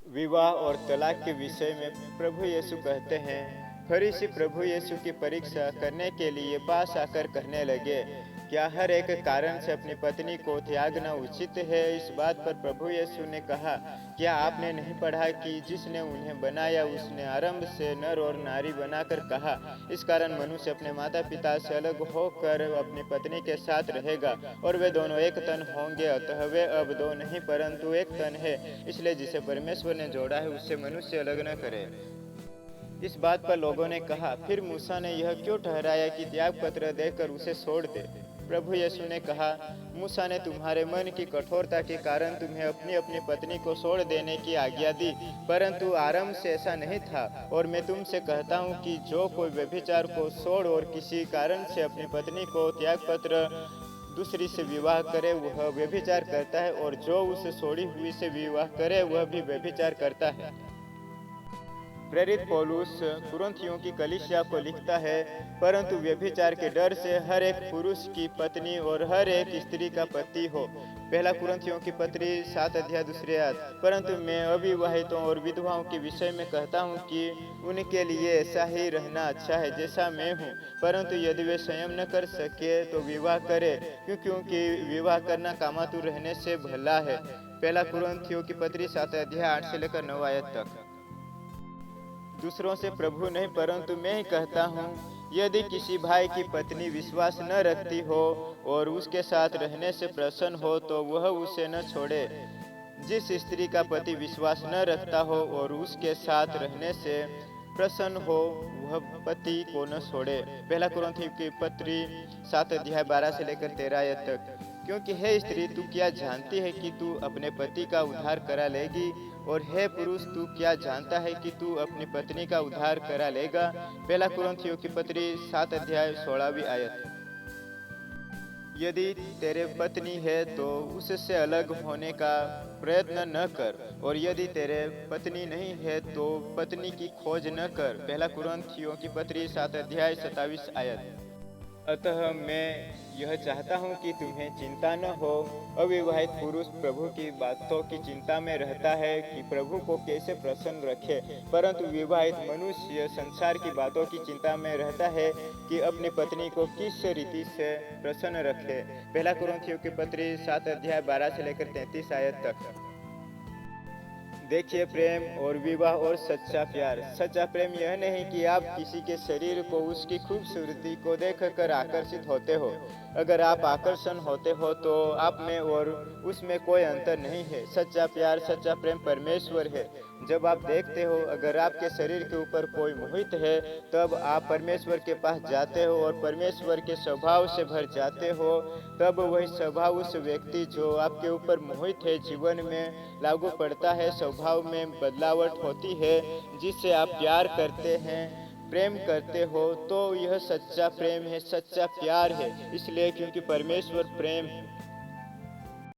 विवाह और तलाक के विषय में प्रभु यीशु कहते हैं। फरीसी प्रभु यीशु की परीक्षा करने के लिए पास आकर कहने लगे, क्या हर एक कारण से अपनी पत्नी को त्यागना उचित है? इस बात पर प्रभु यीशु ने कहा, क्या आपने नहीं पढ़ा कि जिसने उन्हें बनाया उसने आरंभ से नर और नारी बनाकर कहा, इस कारण मनुष्य अपने माता पिता से अलग होकर अपनी पत्नी के साथ रहेगा और वे दोनों एक तन होंगे। अतः वे अब दो नहीं परंतु एक तन है। इसलिए जिसे परमेश्वर ने जोड़ा है उससे मनुष्य अलग न करे। इस बात पर लोगों ने कहा, फिर मूसा ने यह क्यों ठहराया कि त्याग पत्र देकर उसे छोड़ दे? प्रभु यीशु ने कहा, मूसा ने तुम्हारे मन की कठोरता के कारण तुम्हें अपनी अपनी पत्नी को छोड़ देने की आज्ञा दी, परंतु आरंभ से ऐसा नहीं था। और मैं तुमसे कहता हूँ कि जो कोई व्यभिचार को छोड़ और किसी कारण से अपनी पत्नी को त्याग पत्र दूसरी से विवाह करे वह व्यभिचार करता है, और जो उसे छोड़ी हुई से विवाह करे वह भी व्यभिचार करता है। प्रेरित पौलुस कुरिन्थियों की कलीसिया को लिखता है, परंतु व्यभिचार के डर से हर एक पुरुष की पत्नी और हर एक स्त्री का पति हो। पहला कुरिन्थियों की पत्री 7 अध्याय 2 आयत। परंतु मैं अविवाहितों और विधवाओं के विषय में कहता हूँ कि उनके लिए ऐसा ही रहना अच्छा है जैसा मैं हूँ। परंतु यदि वे संयम न कर सके तो विवाह करे, क्योंकि विवाह करना कामातुर रहने से भला है। पहला कुरिन्थियों की पत्री 7 अध्याय 8 से लेकर 9 आयत तक। दूसरों से प्रभु नहीं परंतु मैं ही कहता हूँ, यदि किसी भाई की पत्नी विश्वास न रखती हो और उसके साथ रहने से प्रसन्न हो तो वह उसे न छोड़े। जिस स्त्री का पति विश्वास न रखता हो और उसके साथ रहने से प्रसन्न हो वह पति को न छोड़े। पहला कुरिन्थियों की पत्री 7 अध्याय 12 से लेकर 13 आयत तक। क्योंकि हे स्त्री, तू क्या जानती है कि तू अपने पति का उद्धार करा लेगी? और हे पुरुष, तू क्या जानता है कि तू अपनी पत्नी का उद्धार करा लेगा? पहला कुरिन्थियों की पत्री 7 अध्याय 16वीं आयत। यदि तेरे पत्नी है तो उससे अलग होने का प्रयत्न न कर, और यदि तेरे पत्नी नहीं है तो पत्नी की खोज न कर। पहला कुरिन्थियों की पत्री 7 अध्याय 27 आयत। अतः मैं यह चाहता हूँ कि तुम्हें चिंता न हो। अविवाहित पुरुष प्रभु की बातों की चिंता में रहता है कि प्रभु को कैसे प्रसन्न रखे, परंतु विवाहित मनुष्य संसार की बातों की चिंता में रहता है कि अपनी पत्नी को किस रीति से प्रसन्न रखे। पहला कुरिन्थियों की पत्री 7 अध्याय 12 से लेकर 33 आयत तक। देखिए, प्रेम और विवाह और सच्चा प्यार। सच्चा प्रेम यह नहीं कि आप किसी के शरीर को उसकी खूबसूरती को देखकर आकर्षित होते हो। अगर आप आकर्षण होते हो तो आप में और उसमें कोई अंतर नहीं है। सच्चा प्यार, सच्चा प्रेम परमेश्वर है। जब आप देखते हो अगर आपके शरीर के ऊपर कोई मोहित है, तब आप परमेश्वर के पास जाते हो और परमेश्वर के स्वभाव से भर जाते हो। तब वही स्वभाव उस व्यक्ति जो आपके ऊपर मोहित है जीवन में लागू पड़ता है। स्वभाव में बदलावट होती है जिससे आप प्यार करते हैं, प्रेम करते हो। तो यह सच्चा प्रेम है, सच्चा प्यार है। इसलिए क्योंकि परमेश्वर प्रेम है।